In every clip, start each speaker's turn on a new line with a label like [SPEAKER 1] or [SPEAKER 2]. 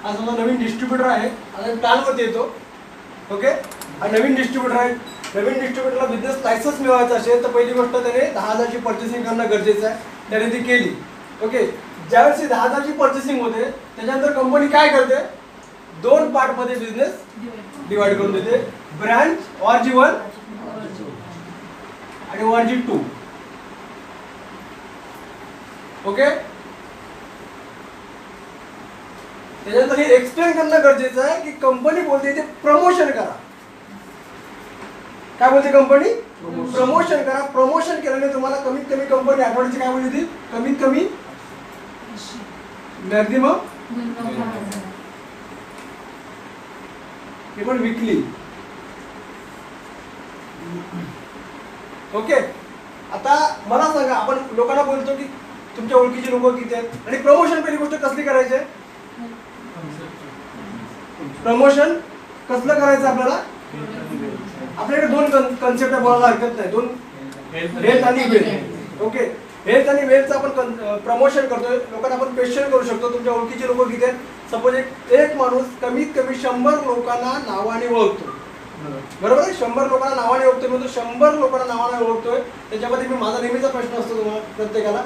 [SPEAKER 1] हा समजा नवीन डिस्ट्रीब्युटर आहे, आता प्लॅनवरती येतो. ओके, हा नवीन डिस्ट्रीब्युटर आहे. नवीन डिस्ट्रीब्युटरला बिझनेस लायसन्स मिळवायचं असेल तर पहिली गोष्ट त्याने 10,000ची पर्चेसिंग करणं गरजेचं आहे. त्याने ती केली. ओके, ज्यावेळेस 10,000ची पर्चेसिंग होते त्याच्यानंतर कंपनी काय करते, 2 पार्टमध्ये बिझनेस डिवाइड करून देते. ब्रांच ORG1 आणि ORG2. ओके, त्याच्यानंतर हे एक्सप्लेन करणं गरजेचं आहे की कंपनी बोलते ते प्रमोशन करा. काय बोलते कंपनी, प्रमोशन करा. प्रमोशन केल्याने तुम्हाला कमीत कमी कंपनी आठवड्याची काय बोलली होती, कमीत कमी मॅक्झिमम हे पण विकली. ओके, आता मला सांगा, आपण लोकांना बोलतो की तुमच्या ओळखीचे लोक किती आहेत आणि प्रमोशन पहिली गोष्ट कसली करायची आहे, प्रमोशन कसलं करायचं आपल्याला, आपल्याकडे 2 कन्सेप्ट बोलायला हरकत नाही, 2 हेल्थ आणि वेल्थ. ओके, हेल्थ आणि वेल्थचं आपण प्रमोशन करतोय. लोकांना आपण क्वेश्चन करू शकतो तुमच्या ओळखीचे लोक किती आहेत. सपोज एक माणूस कमीत कमी 100 लोकांना नावाने ओळखतो, बरोबर आहे, 100 लोकांना नावाने ओळखतोय, म्हणजे 100 लोकांना नावाने ओळखतोय. त्याच्यामध्ये मी माझा नेहमीचा प्रश्न असतो तुम्हाला प्रत्येकाला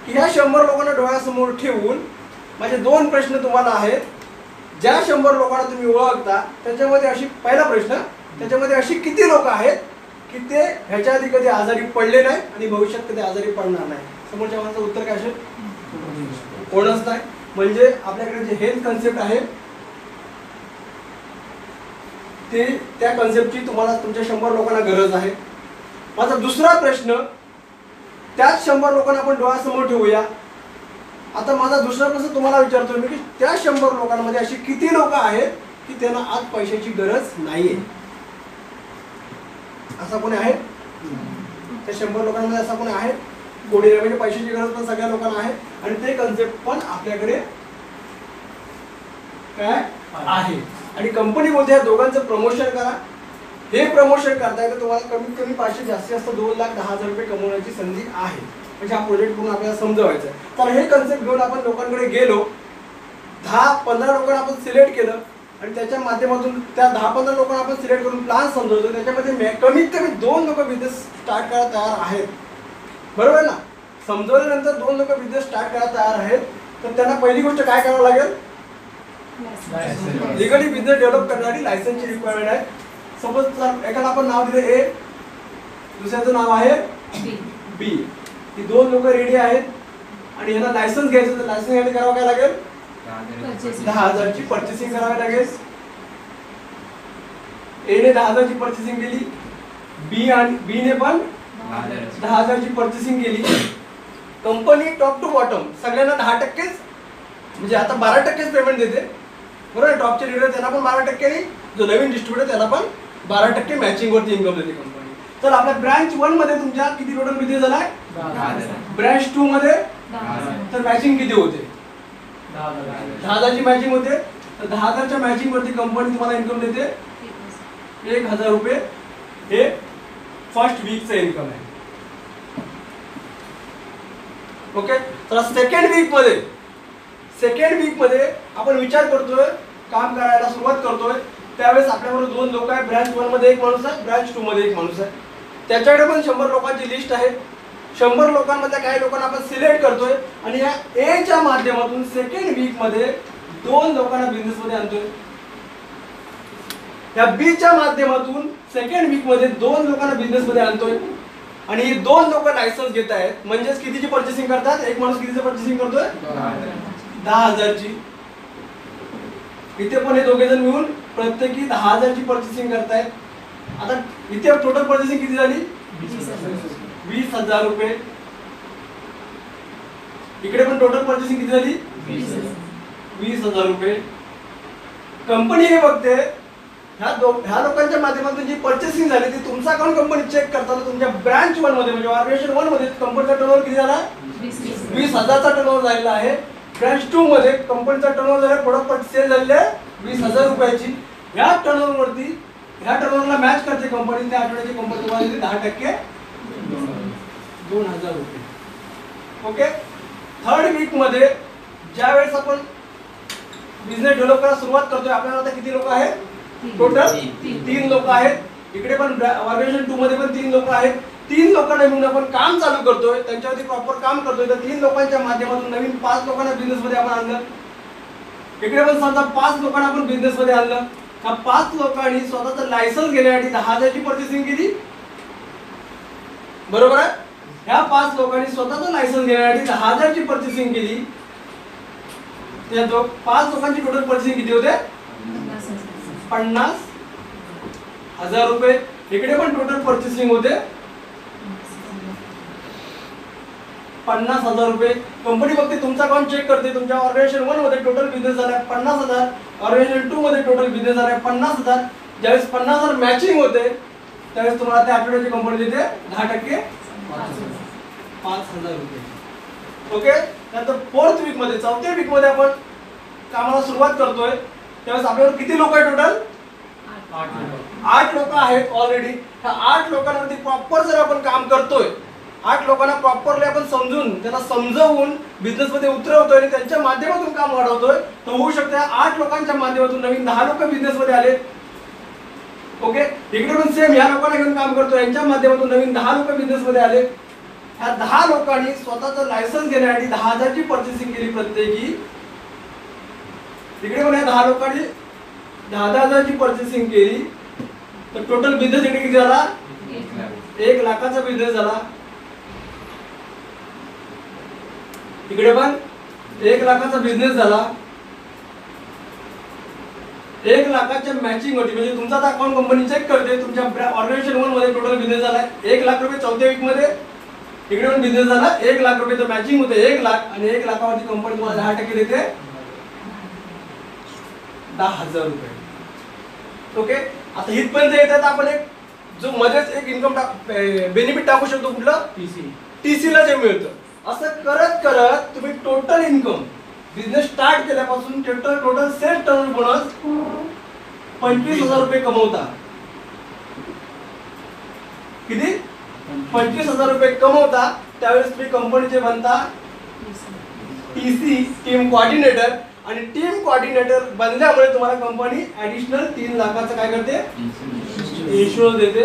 [SPEAKER 1] की ह्या 100 लोकांना डोळ्यासमोर ठेवून माझे 2 प्रश्न तुम्हाला आहेत. ज्या 100 लोकांना तुम्ही ओळखता त्याच्यामध्ये अशी, पहिला प्रश्न, त्याच्यामध्ये अशी किती लोक आहेत की ते ह्याच्या आधी कधी आजारी पडले नाही आणि भविष्यात कधी आजारी पडणार नाही. समोरच्या माणसाचं उत्तर काय असेल, कोणच नाही. म्हणजे आपल्याकडे जे हेल्थ कन्सेप्ट आहे ते, त्या कन्सेप्टची तुम्हाला तुमच्या 100 लोकांना गरज आहे. माझा दुसरा प्रश्न, त्याच 100 लोकांना आपण डोळ्यासमोर ठेवूया. आता माझा दुसरा प्रश्न तुम्हाला विचारतोय मी की त्या 100 लोकांमध्ये अशी किती लोक आहेत की त्यांना आज पैशाची गरज नाहीये. असा कोणी आहे, त्या 100 लोकांमध्ये असा कोणी आहे, कोणी म्हणजे पैशाची गरज पण सगळ्या लोकांना आहे आणि ते कन्सेप्ट पण आपल्याकडे काय आहे. आणि कंपनी बोलते या दोघांचं प्रमोशन करा. हे प्रमोशन करताय तर तुम्हाला कमीत कमी 500, जास्तीत जास्त 2,10,000 रुपये कमवण्याची संधी आहे. म्हणजे हा प्रोजेक्ट करून आपल्याला समजवायचा आहे. तर हे कन्सेप्ट घेऊन आपण लोकांकडे गेलो, 10-15 लोकांना आपण सिलेक्ट केलं आणि त्याच्या माध्यमातून त्या 10-15 लोकांना आपण सिलेक्ट करून प्लॅन समजवतो. त्याच्यामध्ये कमीत कमी 2 लोक बिझनेस स्टार्ट करायला तयार आहेत, बरोबर ना. समजवल्यानंतर 2 लोक बिझनेस स्टार्ट करायला तयार आहेत तर त्यांना पहिली गोष्ट काय करावं लागेल, लिगली बिझनेस डेव्हलप करणारी लायसन्सची रिक्वायरमेंट आहे. सपोज एखादा आपण नाव दिलं A, दुसऱ्याचं नाव आहे B. ही 2 लोक रेडी आहेत आणि यांना लायसन्स घ्यायचं तर लायसन्स घ्यायला करावं काय लागेल, 10,000ची पर्चेसिंग करावी लागेल. A ने 10,000ची पर्चेसिंग केली, B ने पण 10,000ची पर्चेसिंग केली. कंपनी टॉप टू बॉटम सगळ्यांना 10%, म्हणजे आता 12% पेमेंट देते, बरोबर. टॉपचे लीडर त्यांना पण 12%, जो नवीन डिस्ट्रीब्युटर त्याला पण 12% मॅचिंग वरती इन्कम देते कंपनी. तर आपल्या ब्रांच 1 मध्ये तुमच्या किती टोटल बिझनेस झालाय, 10,000. ब्रांच 2 मध्ये 10,000. तर मॅचिंग किती होते, 10,000ची मॅचिंग होते. तर 10,000च्या मॅचिंग वरती कंपनी तुम्हाला इन्कम देते 1,000 रुपये. हे फर्स्ट वीकचं इन्कम आहे. ओके, तर सेकंड वीक मध्ये आपण विचार करतोय, काम करायला सुरुवात करतोय. त्यावेळेस आपल्याबरोबर 2 लोक आहेत. ब्रांच 1 मध्ये 1 माणूस आहे, ब्रांच 2 मध्ये 1 माणूस आहे. त्याच्याकडे पण 100 लोकांची लिस्ट आहे. 100 लोकांमधल्या काही लोकांना आपण सिलेक्ट करतोय आणि या A च्या माध्यमातून सेकंड वीक मध्ये 2 लोकांना बिझनेस मध्ये आणतोय. या B च्या माध्यमातून सेकंड वीक मध्ये 2 लोकांना बिझनेस मध्ये आणतोय आणि हे 2 लोक लायसन्स घेत आहेत. म्हणजेच कितीची पर्चेसिंग करतात, एक माणूस कितीची पर्चेसिंग करतोय, 10,000ची. इथे पण हे दोघे जण मिळून प्रत्येकी 10,000ची पर्चेसिंग करतायत. आता इथे टोटल पर्चेसिंग किती झाली, 20,000 रुपये. इकडे पण टोटल पर्चेसिंग किती झाली, 20,000 रुपये. कंपनी हे बघते ह्या लोकांच्या माध्यमातून जी पर्चेसिंग झाली ती तुमचा अकाउंट कंपनी चेक करताना तुमच्या ब्रांच 1 मध्ये म्हणजे ऑर्गनायझेशन 1 मध्ये कंपनीचा टर्नओव्हर किती झाला, 20,000चा टर्नओव्हर झालेला आहे. ब्रांच 2 मध्ये कंपनीचा टर्नओव्हर झाला, प्रोडक्ट सेल झालेले 20,000 रुपयाची. ह्या टर्नओव्हरला मॅच करते कंपनी. त्या आठवड्याची कंपनी तुम्हाला देते 10%, 2,000 रुपये. ओके, थर्ड वीक मध्ये ज्या वेळेस आपण बिझनेस डेव्हलप करायला सुरुवात करतोय. आपल्याला आता किती लोक आहेत? टोटल 3 लोक आहेत. इकडे पण ऑर्गनायझेशन 2 मध्ये पण 3 लोक आहेत. 3 लोकांना मिळून आपण काम चालू करतोय, त्यांच्यावरती प्रॉपर काम करतोय. तर 3 लोकांच्या माध्यमातून नवीन 5 लोकांना बिझनेस मध्ये आपण आणलं. इकडे पण समजा 5 लोकांना आपण बिझनेस मध्ये आणलं. ह्या 5 लोकांनी स्वतःचं लायसन्स घेण्यासाठी 10,000 ची पर्चेसिंग केली. बरोबर आहे? ह्या 5 लोकांनी स्वतःचं लायसन्स घेण्यासाठी 10,000 ची पर्चेसिंग केली. त्या 5 लोकांची टोटल पर्चेसिंग किती होते? 50,000 रुपये. इकडे पण टोटल पर्चेसिंग होते 50,000 रुपये. कंपनी फक्त तुमचा अकाउंट चेक करते. तुमच्या ऑर्गनायझेशन 1 मध्ये टोटल बिझनेस झाला 50,000, ऑर्गनायझेशन 2 मध्ये टोटल बिझनेस झाला 50,000. ज्यावेळेस 50,000 मॅचिंग होते त्यावेळेस तुम्हाला त्या आठवड्याची कंपनी देते 10% 5,000 रुपये. ओके. नंतर 4th वीक मध्ये, 4थ्या वीक मध्ये आपण कामाला सुरुवात करतोय. त्यावेळेस आपल्यावर किती लोक आहेत? टोटल 8 लोक आहेत ऑलरेडी. ह्या 8 लोकांवरती प्रॉपर जर आपण काम करतोय, 8 लोकांना प्रॉपरली आपण समजून त्यांना समजावून बिझनेस मध्ये उतरवतोय आणि त्यांच्या माध्यमातून काम वाढवतोय, तर होऊ शकते 8 लोकांच्या माध्यमातून नवीन 10 लोक बिझनेस मध्ये आले. ओके. इकडे पण सेम ह्या लोकांना घेऊन काम करतोय, यांच्या माध्यमातून नवीन 10 लोक बिझनेस मध्ये आले. ह्या 10 लोकांनी स्वतःचं लायसन्स घेण्यासाठी 10,000 ची पर्चेसिंग केली प्रत्येकी. इकडे पण या 10 लोकांनी 10,000 ची पर्चेसिंग केली. तर टोटल बिझनेस इकडे किती झाला? 1 लाखाचा बिझनेस झाला. इकडे पण 1 लाखाचा बिझनेस झाला. 1 लाखाच्या मॅचिंग होती. म्हणजे तुमचा आता अकाउंट कंपनी चेक करते. तुमच्या ऑर्गनायझेशन 1 मध्ये टोटल बिझनेस झाला 1 लाख रुपये. 4थ्या वीक मध्ये इकडे पण बिझनेस झाला 1 लाख रुपये. तर मॅचिंग होते 1 लाख आणि 1 लाखावरती कंपनी तुम्हाला 10% देते 10,000 रुपये. ओके. आता इथपर्यंत येतात आपण एक जो मध्येच एक इन्कम बेनिफिट टाकू शकतो. कुठलं? टीसी ला जे मिळतं. असं करत करत तुम्ही टोटल इन्कम बिझनेस स्टार्ट केल्यापासून टोटल सेल्स टर्न बोनस 25,000 रुपये कमवता. किती? 25,000 रुपये कमवता. त्यावेळेस तुम्ही कंपनीचे बनता टीसी, टीम कोऑर्डिनेटर. आणि टीम कोऑर्डिनेटर बनल्यामुळे तुम्हाला कंपनी ऍडिशनल 3 लाखाचं काय करते? इन्शुरन्स देते.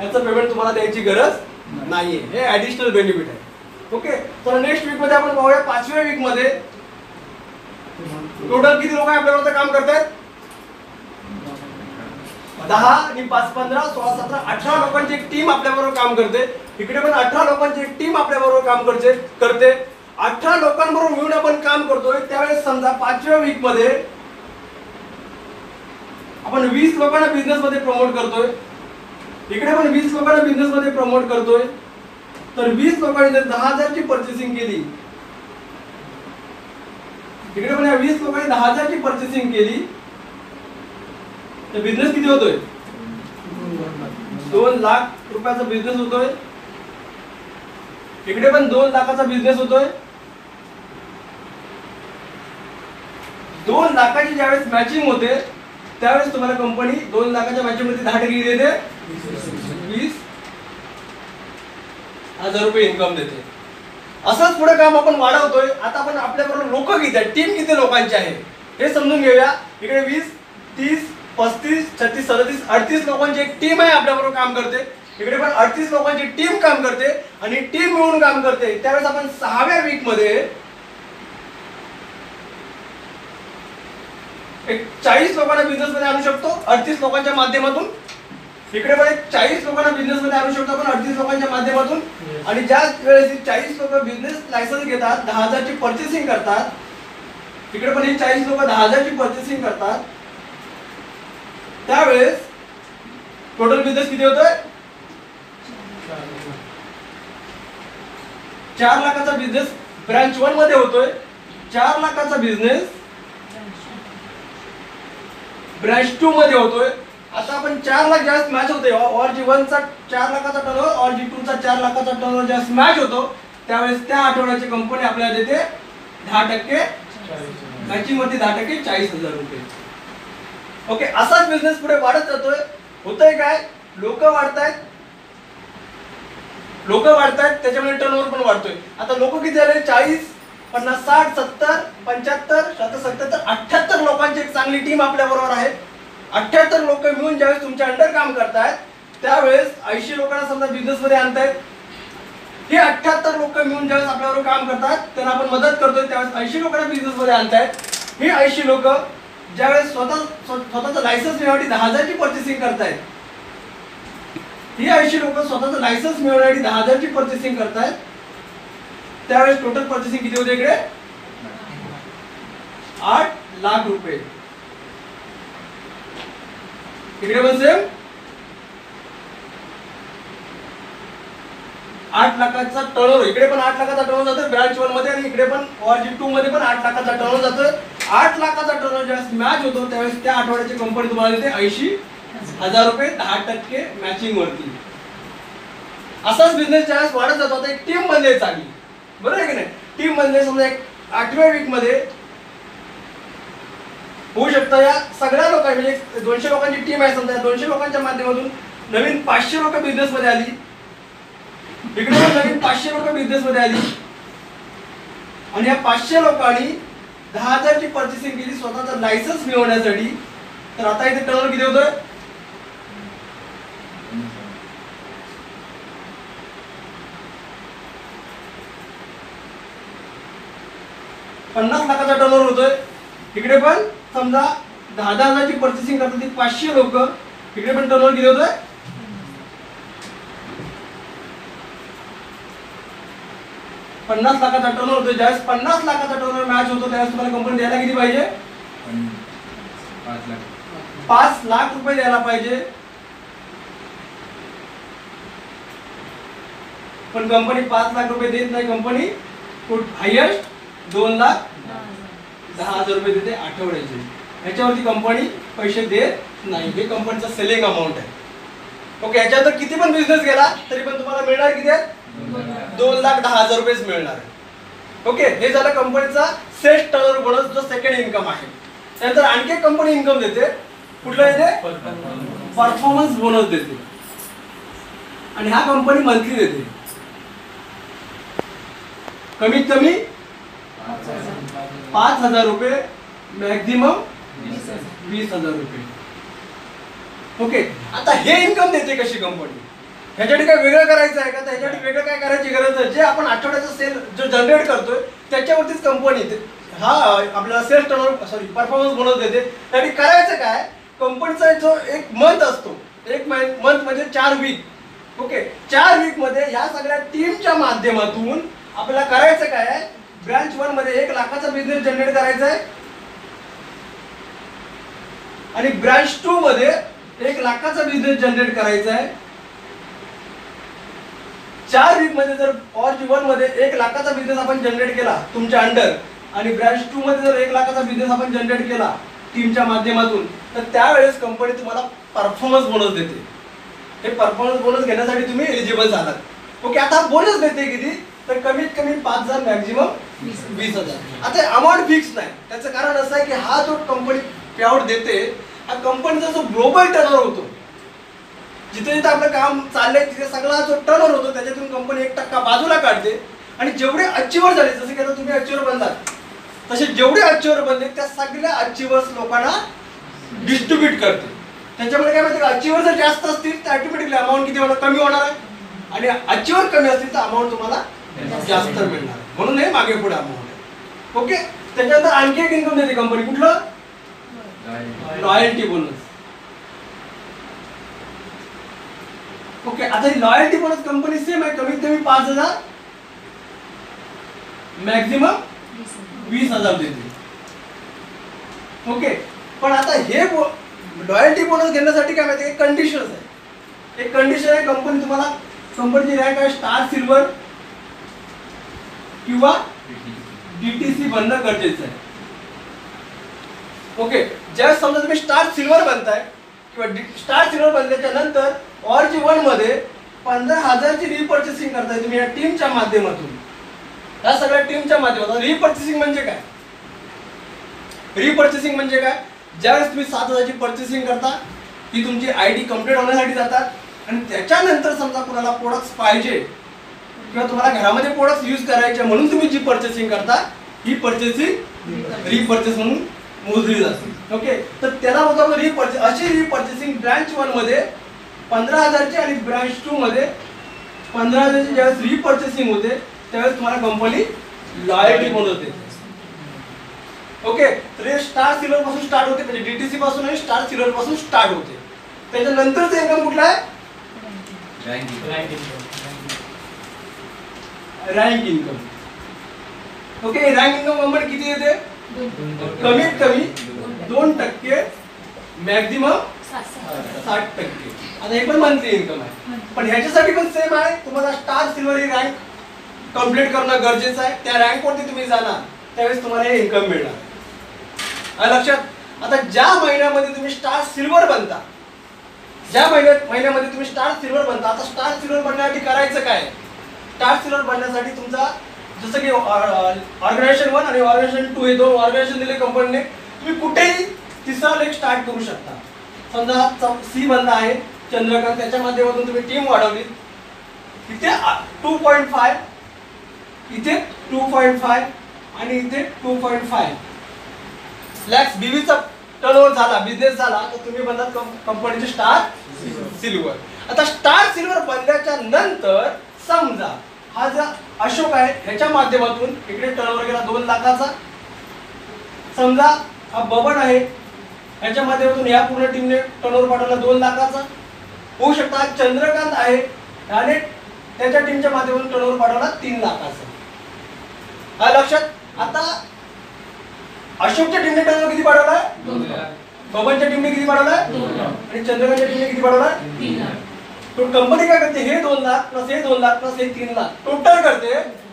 [SPEAKER 1] याचं पेमेंट तुम्हाला द्यायची गरज नाहीये. हे ऍडिशनल बेनिफिट आहे. ओके. तर नेक्स्ट वीक मध्ये आपण पाहूया 5व्या वीक मध्ये टोटल किती लोक आपल्याबरोबर काम करतायत? 10 आणि 5 15 16 17 18 लोकांची एक टीम आपल्याबरोबर काम करते. इकडे पण 18 लोकांची एक टीम आपल्याबरोबर काम करते. 18 लोकांबरोबर मिळून आपण काम करतोय. त्यावेळेस समजा 5व्या वीक मध्ये आपण 20 लोकांना बिझनेस मध्ये प्रमोट करतोय. इकडे पण 20 लोकांना बिझनेस मध्ये प्रमोट करतोय. तर 20 लोकांनी जर 10,000 ची पर्चेसिंग केली, इकडे पण या 20 लोकांनी 10,000 ची पर्चेसिंग केली, तर बिझनेस किती होतोय? 2 लाख रुपयाचा बिझनेस होतोय. इकडे पण 2 लाखाचा बिझनेस होतोय. 2 लाखाची ज्यावेळेस मॅचिंग होते त्यावेळेस तुम्हाला कंपनी 2 लाखाच्या मॅचिंग मध्ये 10% देते 20,000 रुपये इन्कम देते. असंच पुढे काम आपण वाढवतोय. आता आपण आपल्याबरोबर लोक किती आहेत, टीम किती लोकांची आहे हे समजून घेऊया. इकडे 20 30 35 36 37 38 लोकांची एक टीम आहे आपल्याबरोबर काम करते. इकडे पण 38 लोकांची टीम काम करते आणि टीम मिळून काम करते. त्यावेळेस आपण 6व्या वीक मध्ये एक 40 लोकांना बिझनेस मध्ये आणू शकतो 38 लोकांच्या माध्यमातून. इकडे पण एक 40 लोकांना बिझनेस मध्ये आणू शकतो आपण 38 लोकांच्या माध्यमातून. आणि ज्या वेळेस 40 लोक बिझनेस लायसन्स घेतात 10,000 ची पर्चेसिंग करतात, इकडे पण हे 40 लोक 10,000 ची पर्चेसिंग करतात, त्यावेळेस टोटल बिझनेस किती होतोय? 4 लाखाचा बिझनेस ब्रांच 1 मध्ये होतोय. 4 लाखाचा बिझनेस ब्रांच 2 मध्ये होतोय. आता आपण 4 लाख ज्यावेळेस मॅच होते, ORG1 चा 4 लाखाचा टर्नओव्हर, ORG2 चा 4 लाखाचा टर्नओव्हर ज्यावेळेस मॅच होतो त्यावेळेस त्या आठवड्याची कंपनी आपल्याला देते 10% मॅचिंग मध्ये 10% 40,000 रुपये. ओके. असाच बिझनेस पुढे वाढत जातोय. होतंय काय? लोक वाढतायत त्याच्यामुळे टर्नओव्हर पण वाढतोय. आता लोक किती झाले? 40 50 60 70 75 78 लोकांची एक चांगली टीम आपल्या बरोबर आहे. 78 लोक मिळून ज्यावेळेस तुमच्या अंडर काम करतायत त्यावेळेस 80 लोकांना समजा बिझनेस मध्ये आणतायत. हे 78 लोक मिळून ज्यावेळेस आपल्याबरोबर काम करतात त्यांना आपण मदत करतोय त्यावेळेस 80 लोकांना बिझनेस मध्ये आणतायत. हे 80 लोक ज्यावेळेस स्वतःचं लायसन्स मिळवण्यासाठी 10,000 ची पर्चेसिंग करतायत. ही 80 लोक स्वतःचं लायसन्स मिळवण्यासाठी 10,000 ची पर्चेसिंग करतायत. त्यावेळेस टोटल पर्चेसिंग किती होते इकडे 8 लाख रुपये. इकडे पण सेम 8 लाखाचा टर्नओव्हर. इकडे पण 8 लाखाचा टर्नओव्हर जातो ब्रांच 1 मध्ये आणि इकडे पण ORG 2 मध्ये पण 8 लाखाचा टर्नओव्हर जातो. 8 लाखाचा टर्नओव्हर ज्यावेळेस मॅच होतो त्यावेळेस त्या आठवड्याची कंपनी तुम्हाला देते 80,000 रुपये 10% मॅचिंग वरती. असाच बिझनेस ज्यावेळेस वाढत जातो आता एक टीम बनली चांगली, बरोबर आहे की नाही. टीम बनले समजा एक 8व्या वीक मध्ये होऊ शकतं या सगळ्या लोकांनी म्हणजे 200 लोकांची टीम आहे समजा 200 लोकांच्या माध्यमातून नवीन 500 लोक बिझनेस मध्ये आली. इकडे नवीन 500 लोक बिझनेस मध्ये आली आणि या 500 लोकांनी 10,000 ची पर्चेसिंग केली स्वतःचं लायसन्स मिळवण्यासाठी. तर आता इथे टर्नओव्हर किती होतोय 50 लाखाचा टर्नओव्हर होतोय. इकडे पण समजा 10,000 ची पर्चेसिंग करतात ती 500 लोक. इकडे पण टर्नओव्हर किती होतोय 50 लाखाचा टर्नओव्हर होतोय. ज्यावेळेस 50 लाखाचा टर्नओव्हर मॅच होतो त्यावेळेस तुम्हाला कंपनी द्यायला किती पाहिजे 5 लाख रुपये द्यायला पाहिजे. पण कंपनी 5 लाख रुपये देत नाही. कंपनी हायएस्ट 2,10,000 रुपये देते आठवड्याचे. ह्याच्यावरती कंपनी पैसे देत नाही. हे कंपनीचा सेलिंग अमाऊंट आहे. ओके, ह्याच्यात किती पण बिझनेस गेला तरी पण तुम्हाला मिळणार किती आहे 2,10,000 रुपयेच मिळणार आहे. ओके, हे झालं कंपनीचा सेल्स टर्नओव्हर बोनस जो सेकंड इन्कम आहे. त्यानंतर आणखी एक कंपनी इन्कम देते. कुठला येते परफॉर्मन्स बोनस देते आणि हा कंपनी मंथली देते. कमीत कमी 5,000 रुपये मॅक्झिमम 20,000 रुपये. ओके, आता हे इन्कम देते कशी कंपनी ह्याच्यासाठी काय वेगळं करायचं आहे का तर ह्याच्यासाठी वेगळं काय करायची गरज आहे. जे आपण आठवड्याचा सेल जो जनरेट करतोय त्याच्यावरतीच कंपनी हा आपल्याला सेल्स टर्नओव्हर परफॉर्मन्स बोनस देते. त्यासाठी करायचं काय कंपनीचा जो एक मंथ असतो एक मंथ म्हणजे 4 वीक. ओके, 4 वीक मध्ये ह्या सगळ्या टीमच्या माध्यमातून आपल्याला करायचं काय आहे ब्रांच 1 मध्ये 1 लाखाचा बिझनेस जनरेट करायचा आहे आणि ब्रांच 2 मध्ये 1 लाखाचा बिझनेस जनरेट करायचा आहे. 4 वीक मध्ये जर ORG 1 मध्ये 1 लाखाचा बिझनेस आपण जनरेट केला तुमच्या अंडर आणि ब्रांच 2 मध्ये जर 1 लाखाचा बिझनेस आपण जनरेट केला टीमच्या माध्यमातून तर त्यावेळेस कंपनी तुम्हाला परफॉर्मन्स बोनस देते. हे परफॉर्मन्स बोनस घेण्यासाठी तुम्ही एलिजिबल झालात. ओके, आता बोनस देते किती तर कमीत कमी 5,000 मॅक्झिमम 20,000. आता अमाऊंट फिक्स नाही. त्याचं कारण असं आहे की हा जो कंपनी पेआउट देते हा कंपनीचा जो ग्लोबल टर्नओव्हर होतो जिथे जिथे आपलं काम चाललंय तिथे सगळा जो टर्नओव्हर होतो त्याच्यातून कंपनी 1% बाजूला काढते आणि जेवढे अचिव्हर झाले जसे की आता तुम्ही अचिव्हर बनलात तसे जेवढे अचिव्हर बनले त्या सगळ्या अचिव्हर्स लोकांना डिस्ट्रीब्यूट करते. त्याच्यामुळे काय माहिती अचिव्हर जर जास्त असतील तर ऑटोमॅटिकली अमाऊंट किती होणार कमी होणार आहे आणि अचिव्हर कमी असतील तर अमाऊंट तुम्हाला जास्त मिळणार. म्हणून हे मागे पुढे अमाऊंट आहे. ओके, त्याच्यानंतर आणखी एक इन्कम देते कंपनी कुठलं लॉयल्टी बोनस. ओके, आता ही लॉयल्टी बोनस कंपनी सेम आहे कमीत कमी 5,000 मॅक्झिमम 20,000 देते. ओके, पण आता हे लॉयल्टी बोनस घेण्यासाठी काय माहिती कंडिशन्स आहे. एक कंडिशन आहे कंपनी तुम्हाला कंपनीची रँक आहे स्टार सिल्वर किंवा DTC बनणं गरजेचं आहे. ओके, ज्यावेळेस समजा तुम्ही स्टार सिल्वर बनताय किंवा स्टार सिल्वर बनल्याच्या नंतर ORG 1 मध्ये 15,000 ची रिपर्चेसिंग करताय तुम्ही या टीमच्या माध्यमातून. या सगळ्या टीमच्या माध्यमातून रिपर्चेसिंग म्हणजे काय रिपर्चेसिंग म्हणजे काय ज्यावेळेस तुम्ही 7,000 ची पर्चेसिंग करता ती तुमची ID कंप्लीट होण्यासाठी जातात आणि त्याच्यानंतर समजा कुणाला प्रोडक्ट्स पाहिजे किंवा तुम्हाला घरामध्ये प्रोडक्ट्स यूज करायचे म्हणून तुम्ही जी पर्चेसिंग करता ही परचेसिंग रिपर्चेस म्हणून मोजली जाते. ओके, तर त्याला होतं आपण रिपर्चेस. अशी रिपर्चेसिंग ब्रांच 1 मध्ये 15,000ची आणि ब्रांच 2 मध्ये 15,000ची ज्यावेळेस रिपर्चेसिंग होते त्यावेळेस तुम्हाला कंपनी लॉयल्टी बनवते. ओके, तर हे स्टार सिल्वर पासून स्टार्ट होते, म्हणजे डीटीसी पासून आणि स्टार सिल्वर पासून स्टार्ट होते. त्याच्यानंतरचं इन्कम कुठला आहे? Rank income. Okay, rank income company किती येते? कमीत कमी 2%, मॅक्झिमम 60%. आता हे पण मंथली इन्कम आहे, पण ह्याच्यासाठी पण सेम आहे. तुम्हाला स्टार सिल्वर ही रँक कंप्लीट करणं गरजेचं आहे. त्या रँक वरती तुम्ही जाणार त्यावेळेस तुम्हाला हे इन्कम मिळणार. लक्षात. आता ज्या महिन्यामध्ये तुम्ही स्टार सिल्वर बनता, ज्या महिन्यामध्ये तुम्ही स्टार सिल्वर बनता, आता स्टार सिल्वर बनण्यासाठी करायचं काय? स्टार सिल्वर बनण्यासाठी तुमचा जसं की ऑर्गनायझेशन 1 आणि ऑर्गनायझेशन 2 हे दोन ऑर्गनायझेशन दिले कंपनीने, तुम्ही कुठेही तिसरा लेग स्टार्ट करू शकता. समजा सी बनला आहे चंद्रकांत, त्याच्या माध्यमातून तुम्ही टीम वाढवली, इथे 2.5, इथे 2.5 आणि इथे 2.5 लॅक्स बीबीचा टर्नओव्हर झाला, बिझनेस झाला, तर तुम्ही बनतात कंपनीचे स्टार सिल्वर. आता स्टार सिल्वर बनल्याच्या नंतर समजा हा जो अशोक आहे ह्याच्या माध्यमातून इकडे टर्नओव्हर गेला 2 लाखाचा. समजा हा बबन आहे ह्याच्या माध्यमातून या पूर्ण टीमने टर्नओव्हर पाठवला 2 लाखाचा. होऊ शकता चंद्रकांत आहे आणि त्याच्या टीमच्या माध्यमातून टर्नओव्हर पाठवला 3 लाखाचा. हा लक्षात. आता अशोकच्या टीमने टर्नओव्हर किती पाठवलाय? 2 लाख. बबनच्या टीमने किती पाठवलाय? 2 लाख. आणि चंद्रकांतच्या टीमने किती पाठवलाय? 3 लाख. तो कंपनी काय करते? हे 2 लाख प्लस हे 2 लाख प्लस हे 3 लाख टोटल करते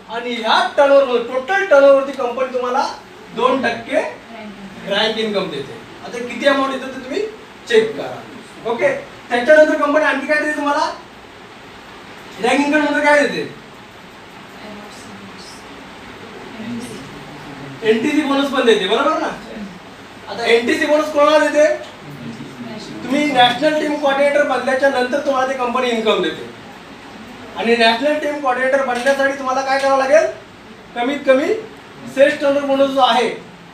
[SPEAKER 1] आणि ह्या टर्नओव्हर टोटल टर्नओव्हर वरती कंपनी तुम्हाला 2% रँक इन्कम देते. आता किती अमाउंट येते ते तुम्ही चेक करा. ओके, त्याच्यानंतर कंपनी आणखी काय देते तुम्हाला? रँक इन्कम नंतर काय देते? एनटीसी बोनस पण देते, बरोबर ना. आता एनटीसी बोनस कोणाला देते? तुम्ही नॅशनल टीम कोऑर्डिनेटर बनल्याच्या नंतर तुम्हाला ते कंपनी इन्कम देते. आणि नॅशनल टीम कोऑर्डिनेटर बनण्यासाठी तुम्हाला काय करावं लागेल? कमीत कमी सेल्स टर्नओव्हर बोनस जो आहे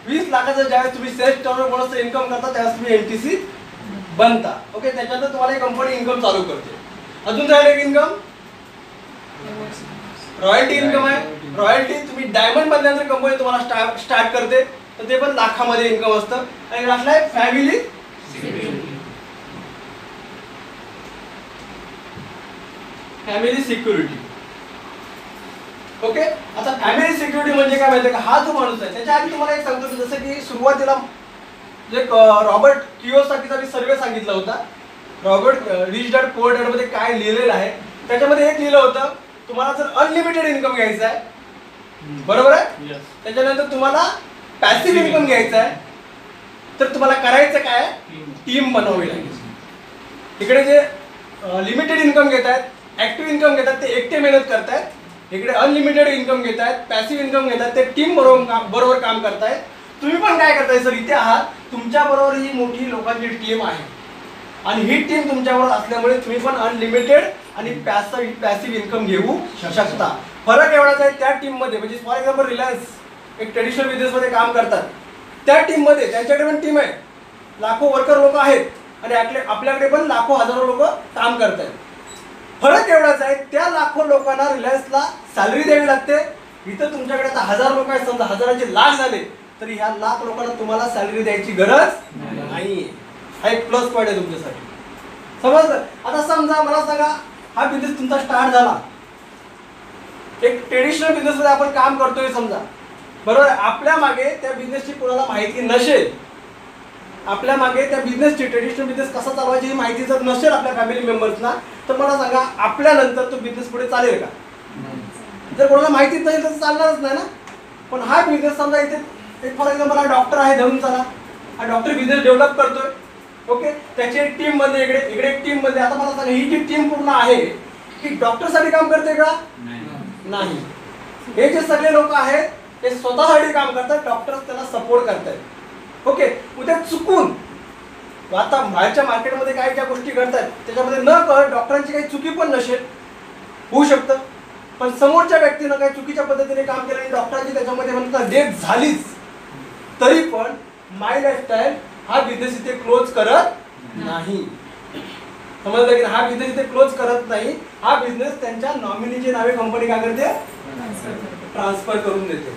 [SPEAKER 1] 20 लाखाचा, ज्यावेळेस तुम्ही सेल्स टर्नओव्हर बोनसचा इन्कम करता त्यावेळेस तुम्ही एनटीसी बनता. ओके, त्याच्यानंतर तुम्हाला कंपनी इन्कम चालू करते. अजून राहिले इन्कम रॉयल्टी इन्कम आहे. रॉयल्टी तुम्ही डायमंड बनल्यानंतर कंपनी तुम्हाला स्टार्ट करते, तर ते पण लाखामध्ये इन्कम असतं. आणि लास्टला आहे फॅमिली सिक्युरिटी. ओके, आता फॅमिली सिक्युरिटी म्हणजे काय माहिती का? हा जो माणूस आहे त्याच्या आधी तुम्हाला एक सांगतो, जसं की सुरुवातीला जे रॉबर्ट कियोसाकीचा मी सर्वे सांगितला होता. Robert rich dad poor dad मध्ये काय लिहिलेलं आहे त्याच्यामध्ये एक लिहिलं होतं, तुम्हाला जर अनलिमिटेड इन्कम घ्यायचा आहे, बरोबर आहे, त्याच्यानंतर तुम्हाला पॅसिव्ह इन्कम घ्यायचा आहे, तर तुम्हाला करायचं काय? टीम बनवावी लागेल. इकडे जे लिमिटेड इन्कम घेत आहेत, ऍक्टिव्ह इन्कम घेतात ते एकटे मेहनत करतायत. इकडे अनलिमिटेड इन्कम घेत आहेत, पॅसिव्ह इन्कम घेतात ते टीम बरोबर काम करतायत. तुम्ही पण काय करताय सर? इथे आहात, तुमच्या बरोबर ही मोठी लोकांची टीम आहे आणि ही टीम तुमच्याबरोबर असल्यामुळे तुम्ही पण अनलिमिटेड आणि पॅसिव्ह इन्कम घेऊ शकता. फरक एवढाच आहे, त्या टीम मध्ये म्हणजे फॉर एक्झाम्पल रिलायन्स एक ट्रेडिशनल बिझनेस मध्ये काम करतात, त्या टीम मध्ये त्यांच्याकडे पण टीम आहे, लाखो वर्कर लोक आहेत आणि आपल्याकडे पण लाखो हजारो लोक काम करतात. फरक एवढाच आहे, त्या लाखो लोकांना रिलायन्सला सॅलरी द्यावी लागते. इथं तुमच्याकडे आता 1000 लोक आहेत, समजा 1000चे लाख झाले तरी ह्या लाख लोकांना तुम्हाला सॅलरी द्यायची गरज नाही. हा एक प्लस पॉईंट आहे तुमच्यासाठी. समजलं? आता समजा मला सांगा, हा बिझनेस तुमचा स्टार्ट झाला, एक ट्रेडिशनल बिझनेस मध्ये आपण काम करतोय समजा, बरोबर. आपल्या मागे त्या बिझनेसची कोणाला माहिती नसेल, आपल्या मागे त्या बिझनेसची ट्रेडिशनल बिझनेस कसा चालवायची ही माहिती जर नसेल आपल्या फॅमिली मेंबर्सना, तर मला सांगा आपल्यानंतर तो बिझनेस पुढे चालेल का? जर कोणाला माहितीच नाही तर चालणारच नाही ना. पण हा बिझनेस समजा इथे फॉर एक्झाम्पल हा डॉक्टर आहे, धरून चला, हा डॉक्टर बिझनेस डेव्हलप करतोय. ओके, त्याची एक टीम मध्ये इकडे एक टीम मध्ये. आता मला सांगा, ही जी टीम पूर्ण आहे की डॉक्टर साठी काम करते का? नाही. हे जे सगळे लोक आहेत ते स्वतःसाठी काम करतात, डॉक्टर त्याला सपोर्ट करतात. ओके, उद्या चुकून आता बाहेरच्या मार्केटमध्ये काय ज्या गोष्टी घडतात त्याच्यामध्ये न कळत डॉक्टरांची काही चुकी पण नसेल, होऊ शकतं. पण समोरच्या व्यक्तीनं काही चुकीच्या पद्धतीने काम केलं आणि डॉक्टरांची त्याच्यामध्ये म्हणतात डेथ झालीच, तरी पण माय लाईफस्टाईल हा बिझनेस इथे क्लोज करत नाही. समजलं की हा बिझनेस इथे क्लोज करत नाही. हा बिझनेस त्यांच्या नॉमिनीचे नावे कंपनी काय करते, ट्रान्सफर करून देते.